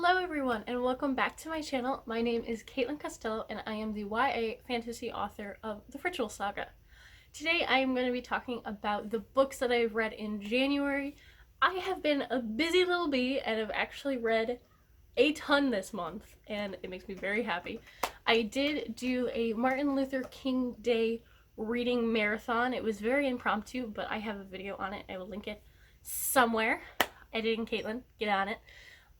Hello everyone and welcome back to my channel. My name is Caitlin Costello and I am the YA fantasy author of the Ritual Saga. Today I am going to be talking about the books that I've read in January. I have been a busy little bee and have actually read a ton this month and it makes me very happy. I did do a Martin Luther King Day reading marathon. It was very impromptu, but I have a video on it. I will link it somewhere. Editing Caitlin, get on it.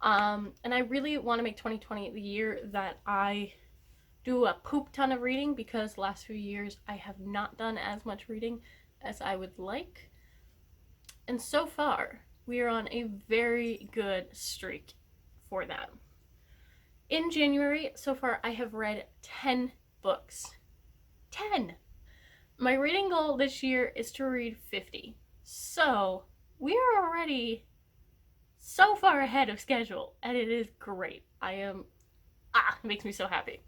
And I really want to make 2020 the year that I do a poop ton of reading, because the last few years I have not done as much reading as I would like. And so far, we are on a very good streak for that. In January, so far, I have read 10 books. 10! My reading goal this year is to read 50. So, we are already so far ahead of schedule, and it is great. It makes me so happy.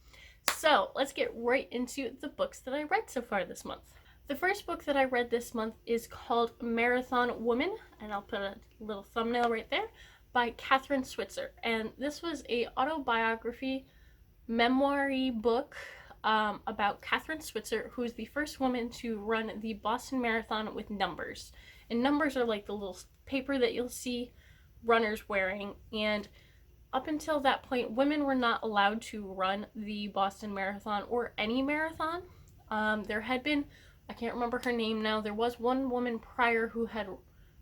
So let's get right into the books that I read so far this month. The first book that I read this month is called Marathon Woman, and I'll put a little thumbnail right there, by Kathrine Switzer. And this was a autobiography, memoir-y book about Kathrine Switzer, who is the first woman to run the Boston Marathon with numbers. And numbers are like the little paper that you'll see runners wearing, and up until that point women were not allowed to run the Boston Marathon or any marathon. There had been, I can't remember her name now, there was one woman prior who had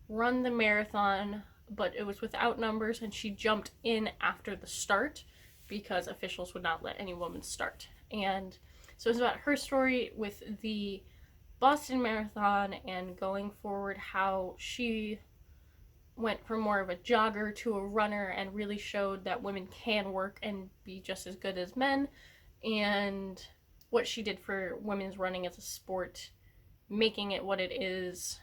run the marathon, but it was without numbers, and she jumped in after the start because officials would not let any woman start. And so it's about her story with the Boston Marathon and going forward, how she went from more of a jogger to a runner and really showed that women can work and be just as good as men, and what she did for women's running as a sport, making it what it is,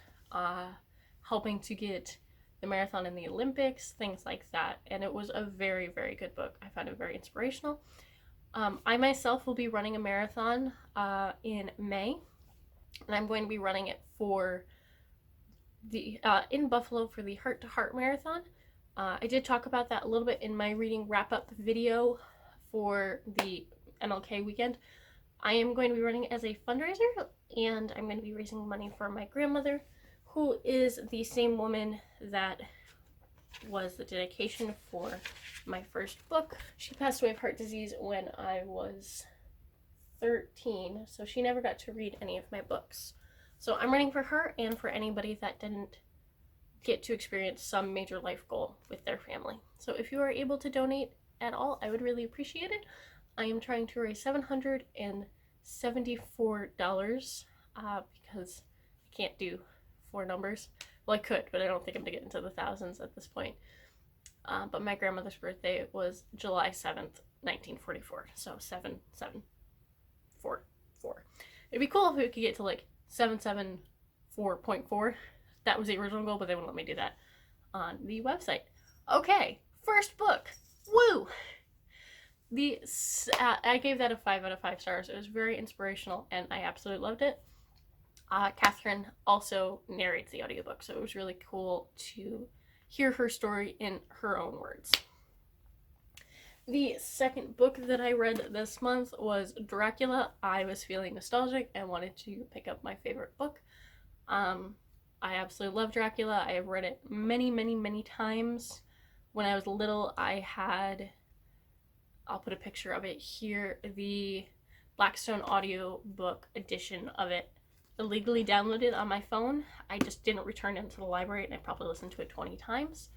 helping to get the marathon in the Olympics, things like that. And it was a very, very good book. I found it very inspirational. I myself will be running a marathon in May, and I'm going to be running it for in Buffalo for the Heart to Heart Marathon. I did talk about that a little bit in my reading wrap-up video for the MLK weekend. I am going to be running as a fundraiser, and I'm going to be raising money for my grandmother, who is the same woman that was the dedication for my first book. She passed away of heart disease when I was 13, so she never got to read any of my books. So I'm running for her and for anybody that didn't get to experience some major life goal with their family. So if you are able to donate at all, I would really appreciate it. I am trying to raise $774 because I can't do four numbers. Well, I could, but I don't think I'm going to get into the thousands at this point. But my grandmother's birthday was July 7th, 1944. So 7744. It'd be cool if we could get to like 774.4. That was the original goal, but they wouldn't let me do that on the website. Okay, first book. Woo! I gave that a 5 out of 5 stars. It was very inspirational, and I absolutely loved it. Kathrine also narrates the audiobook, so it was really cool to hear her story in her own words. The second book that I read this month was Dracula. I was feeling nostalgic and wanted to pick up my favorite book. I absolutely love Dracula. I have read it many, many, many times. When I was little, I'll put a picture of it here, the Blackstone audiobook edition of it, illegally downloaded on my phone. I just didn't return it to the library, and I probably listened to it 20 times.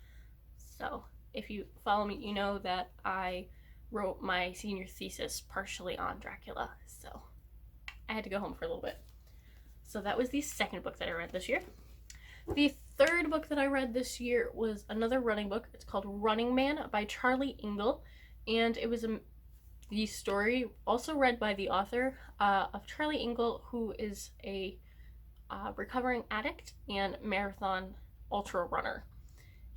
So if you follow me, you know that I wrote my senior thesis partially on Dracula, so I had to go home for a little bit. So that was the second book that I read this year. The third book that I read this year was another running book. It's called Running Man by Charlie Engle, and it was the story also read by the author of Charlie Engle, who is a recovering addict and marathon ultra runner.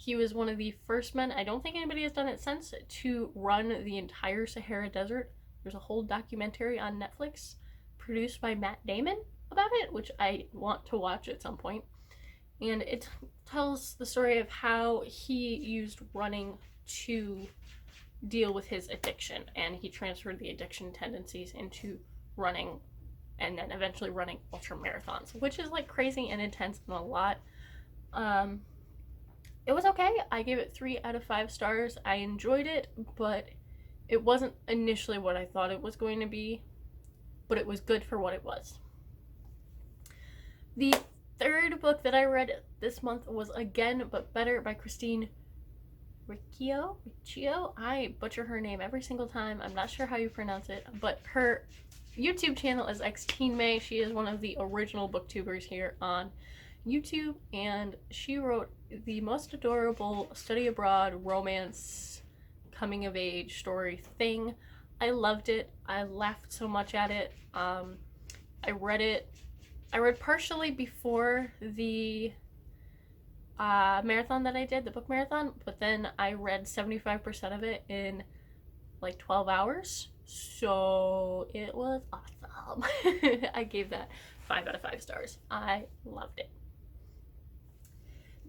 He was one of the first men, I don't think anybody has done it since, to run the entire Sahara Desert. There's a whole documentary on Netflix produced by Matt Damon about it, which I want to watch at some point. And it tells the story of how he used running to deal with his addiction, and he transferred the addiction tendencies into running, and then eventually running ultra marathons, which is like crazy and intense and a lot. It was okay. I gave it 3 out of 5 stars. I enjoyed it, but it wasn't initially what I thought it was going to be, but it was good for what it was. The third book that I read this month was Again But Better by Christine Riccio. I butcher her name every single time. I'm not sure how you pronounce it, but her YouTube channel is XTeenMay. She is one of the original booktubers here on YouTube, and she wrote the most adorable study abroad romance coming of age story thing. I loved it. I laughed so much at it. I read partially before the marathon that I did, the book marathon, but then I read 75% of it in like 12 hours. So it was awesome. I gave that 5 out of 5 stars. I loved it.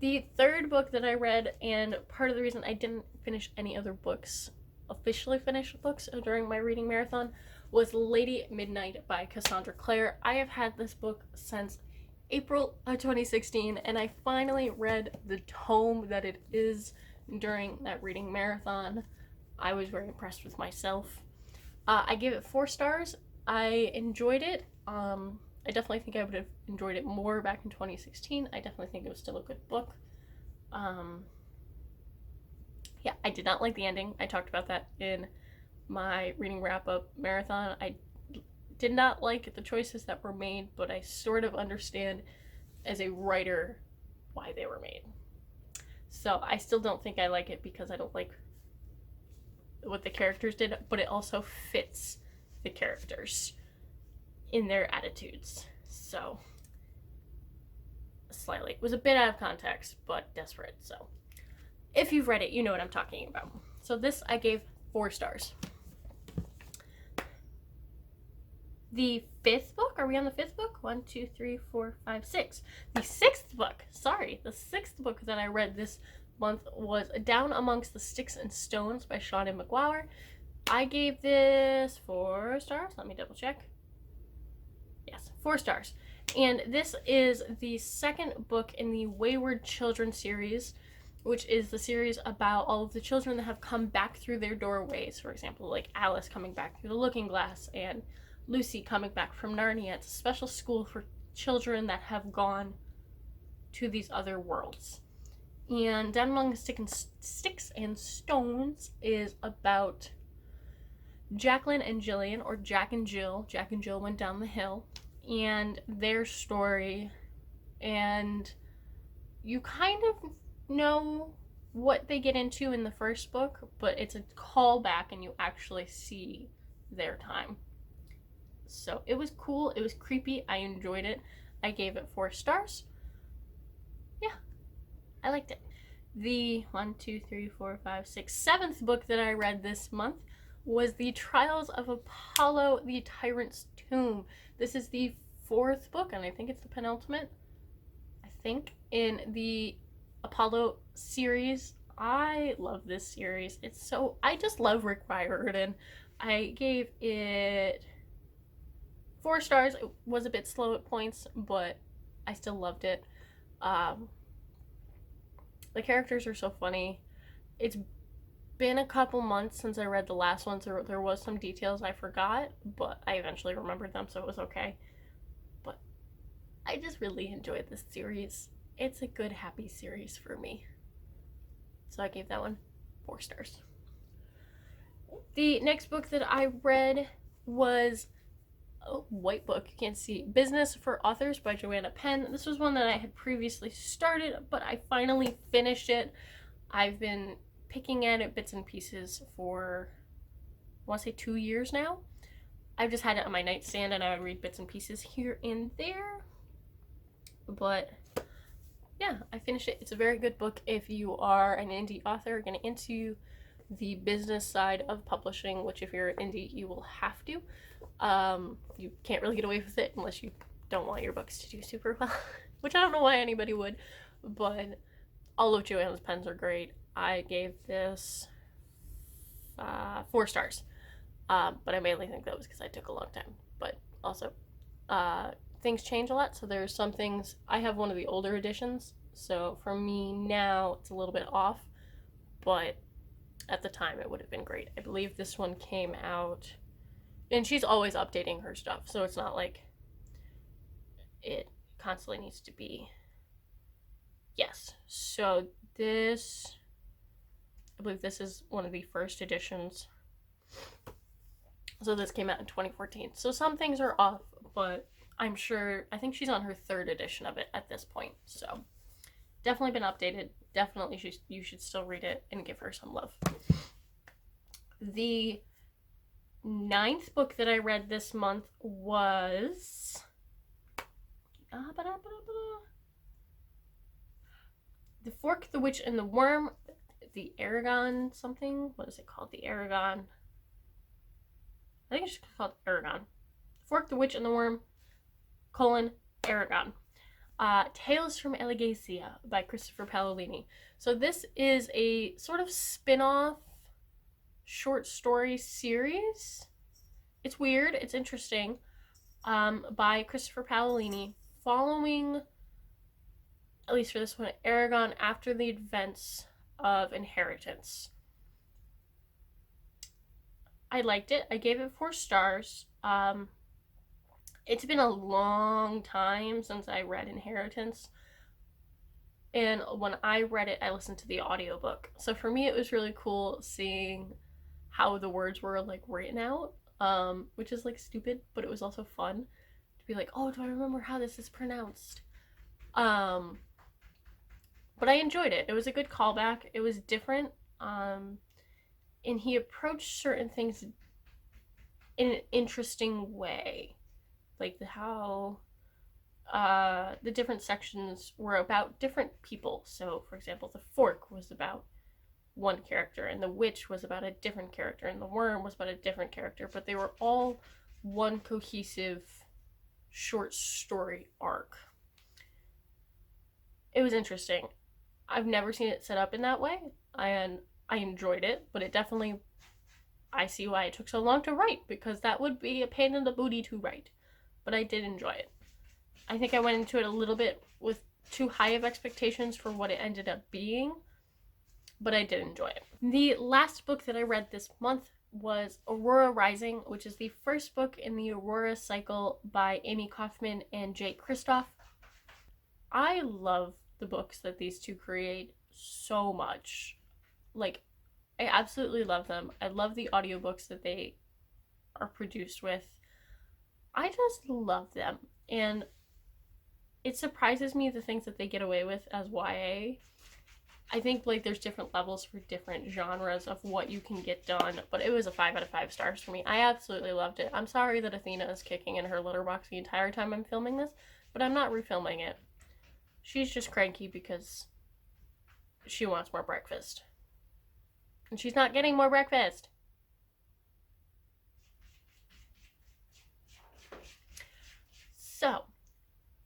The third book that I read, and part of the reason I didn't finish any other books, officially finish books during my reading marathon, was Lady Midnight by Cassandra Clare. I have had this book since April of 2016, and I finally read the tome that it is during that reading marathon. I was very impressed with myself. I gave it 4 stars. I enjoyed it. I definitely think I would have enjoyed it more back in 2016. I definitely think it was still a good book. Yeah, I did not like the ending. I talked about that in my reading wrap-up marathon. I did not like the choices that were made, but I sort of understand as a writer why they were made. So I still don't think I like it because I don't like what the characters did, but it also fits the characters in their attitudes. So slightly, it was a bit out of context, but desperate. So if you've read it, you know what I'm talking about. So this I gave 4 stars. The 5th book, are we on the 5th book? 1, 2, 3, 4, 5, 6. The 6th book, the 6th book that I read this month was Down Amongst the Sticks and Stones by Seanan McGuire. I gave this 4 stars. Let me double check. Yes, 4 stars. And this is the second book in the Wayward Children series, which is the series about all of the children that have come back through their doorways. For example, like Alice coming back through the looking glass and Lucy coming back from Narnia. It's a special school for children that have gone to these other worlds. And Down Among the Sticks and Stones is about Jacqueline and Jillian, or Jack and Jill. Jack and Jill went down the hill, and their story. And you kind of know what they get into in the first book, but it's a callback and you actually see their time. So it was cool. It was creepy. I enjoyed it. I gave it 4 stars. Yeah, I liked it. The 1, 2, 3, 4, 5, 6, 7th book that I read this month was The Trials of Apollo, the Tyrant's Tomb. This is the 4th book, and I think it's the penultimate, in the Apollo series. I love this series. I just love Rick Riordan. I gave it 4 stars. It was a bit slow at points, but I still loved it. The characters are so funny. It's been a couple months since I read the last one, so there was some details I forgot, but I eventually remembered them, so it was okay. But I just really enjoyed this series. It's a good, happy series for me. So I gave that one 4 stars. The next book that I read was a white book, you can't see, Business for Authors by Joanna Penn. This was one that I had previously started, but I finally finished it. I've been picking at it bits and pieces for, I want to say 2 years now. I've just had it on my nightstand and I would read bits and pieces here and there. But yeah, I finished it. It's a very good book if you are an indie author getting into the business side of publishing, which if you're indie, you will have to. You can't really get away with it unless you don't want your books to do super well, which I don't know why anybody would, but all of Joanna's pens are great. I gave this 5 4 stars. But I mainly think that was because I took a long time. But also, things change a lot, so there's some things. I have one of the older editions, so for me now it's a little bit off, but at the time it would have been great. I believe this one came out, and she's always updating her stuff, so it's not like it constantly needs to be. Yes, so this, I believe this is one of the first editions. So this came out in 2014. So some things are off, but I think she's on her 3rd edition of it at this point. So definitely been updated. Definitely you should still read it and give her some love. The 9th book that I read this month was The Fork, the Witch, and the Worm. The Aragon something. What is it called? The Aragon. I think it's just called Aragon. Fork, the Witch, and the Worm, Aragon. Tales from Elegasia by Christopher Paolini. So this is a sort of spin-off short story series. It's weird. It's interesting. By Christopher Paolini, following, at least for this one, Aragon after the events of Inheritance. I liked it. I gave it 4 stars. It's been a long time since I read Inheritance. And when I read it, I listened to the audiobook. So for me, it was really cool seeing how the words were like written out, which is like stupid, but it was also fun to be like, oh, do I remember how this is pronounced? But I enjoyed it. It was a good callback. It was different. And he approached certain things in an interesting way, like how the different sections were about different people. So, for example, the Fork was about one character, and the Witch was about a different character, and the Worm was about a different character, but they were all one cohesive short story arc. It was interesting. I've never seen it set up in that way, and I enjoyed it, but it definitely, I see why it took so long to write, because that would be a pain in the booty to write. But I did enjoy it. I think I went into it a little bit with too high of expectations for what it ended up being, but I did enjoy it. The last book that I read this month was Aurora Rising, which is the first book in the Aurora cycle by Amy Kaufman and Jake Kristoff. I love the books that these two create so much. Like, I absolutely love them. I love the audiobooks that they are produced with. I just love them. And it surprises me the things that they get away with as YA. I think like there's different levels for different genres of what you can get done, but it was a 5 out of 5 stars for me. I absolutely loved it. I'm sorry that Athena is kicking in her litter box the entire time I'm filming this, but I'm not refilming it. She's just cranky because she wants more breakfast. And she's not getting more breakfast. So,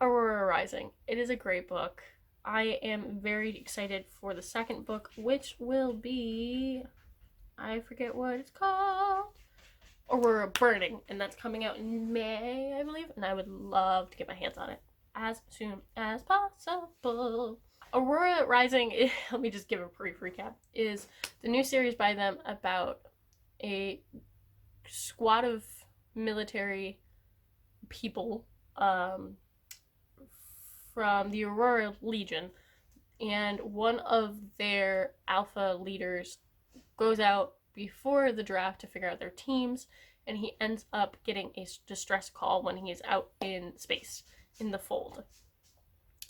Aurora Rising. It is a great book. I am very excited for the second book, which will be, I forget what it's called, Aurora Burning, and that's coming out in May, I believe, and I would love to get my hands on it as soon as possible. Aurora Rising, let me just give a brief recap, is the new series by them about a squad of military people from the Aurora Legion, and one of their alpha leaders goes out before the draft to figure out their teams, and he ends up getting a distress call when he is out in space, in the fold.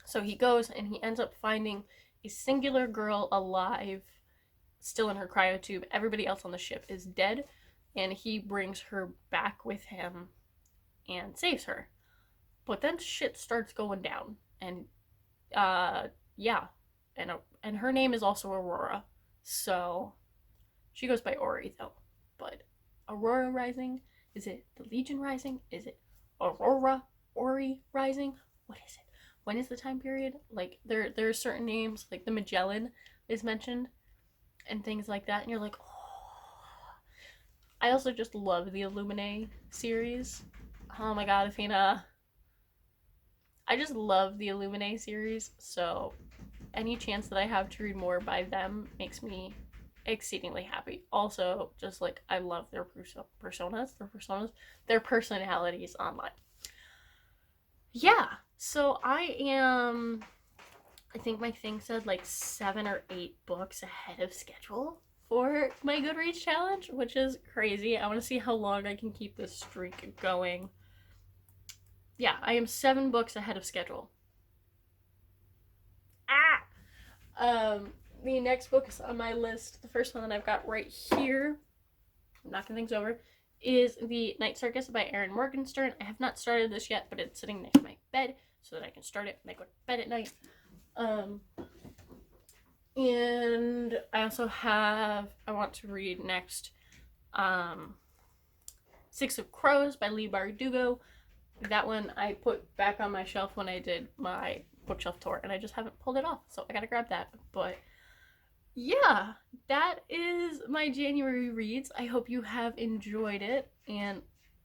So he goes and he ends up finding a singular girl alive, still in her cryotube. Everybody else on the ship is dead, and he brings her back with him and saves her. But then shit starts going down, and yeah, and her name is also Aurora, so she goes by Ori though. But Aurora Rising, is it the Legion Rising? Is it Aurora Ori Rising? What is it? When is the time period? Like there are certain names, like the Magellan is mentioned and things like that, and you're like, oh. I also just love the Illuminae series. Oh my god, Athena. I just love the Illuminae series, so any chance that I have to read more by them makes me exceedingly happy. Also, just like I love their their personalities online. Yeah, so I think my thing said like 7 or 8 books ahead of schedule for my Goodreads challenge, which is crazy. I want to see how long I can keep this streak going. Yeah, I am 7 books ahead of schedule. Ah! The next book is on my list, the first one that I've got right here, I'm knocking things over, is The Night Circus by Erin Morgenstern. I have not started this yet, but it's sitting next to my bed so that I can start it when I go to bed at night. And I also I want to read next, Six of Crows by Leigh Bardugo. That one I put back on my shelf when I did my bookshelf tour, and I just haven't pulled it off, so I gotta grab that. But yeah, that is my January reads. I hope you have enjoyed it, and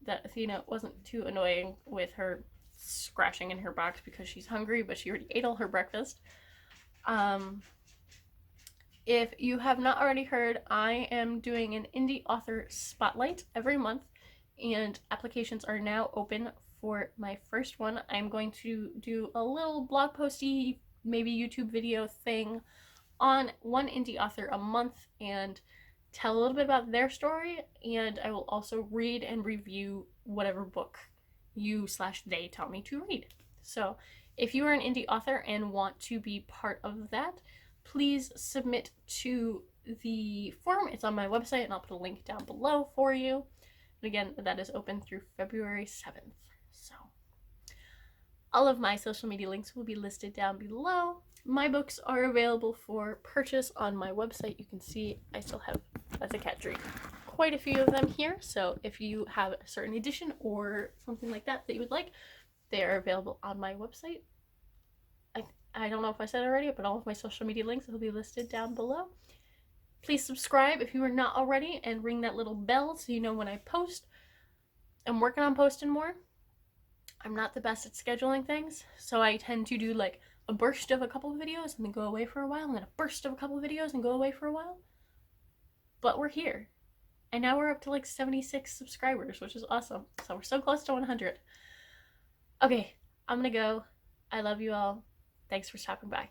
that Athena wasn't too annoying with her scratching in her box because she's hungry, but she already ate all her breakfast. If you have not already heard, I am doing an indie author spotlight every month, and applications are now open for my first one. I'm going to do a little blog posty, maybe YouTube video thing on one indie author a month and tell a little bit about their story, and I will also read and review whatever book you/they tell me to read. So if you are an indie author and want to be part of that, please submit to the form. It's on my website, and I'll put a link down below for you. And again, that is open through February 7th. So all of my social media links will be listed down below. My books are available for purchase on my website. You can see I still have, that's a cat treat, quite a few of them here. So if you have a certain edition or something like that that you would like, they are available on my website. I don't know if I said it already, but all of my social media links will be listed down below. Please subscribe if you are not already, and ring that little bell so you know when I post. I'm working on posting more. I'm not the best at scheduling things, so I tend to do like a burst of a couple of videos and then go away for a while, and then a burst of a couple of videos and go away for a while. But we're here. And now we're up to like 76 subscribers, which is awesome. So we're so close to 100. Okay, I'm gonna go. I love you all. Thanks for stopping by.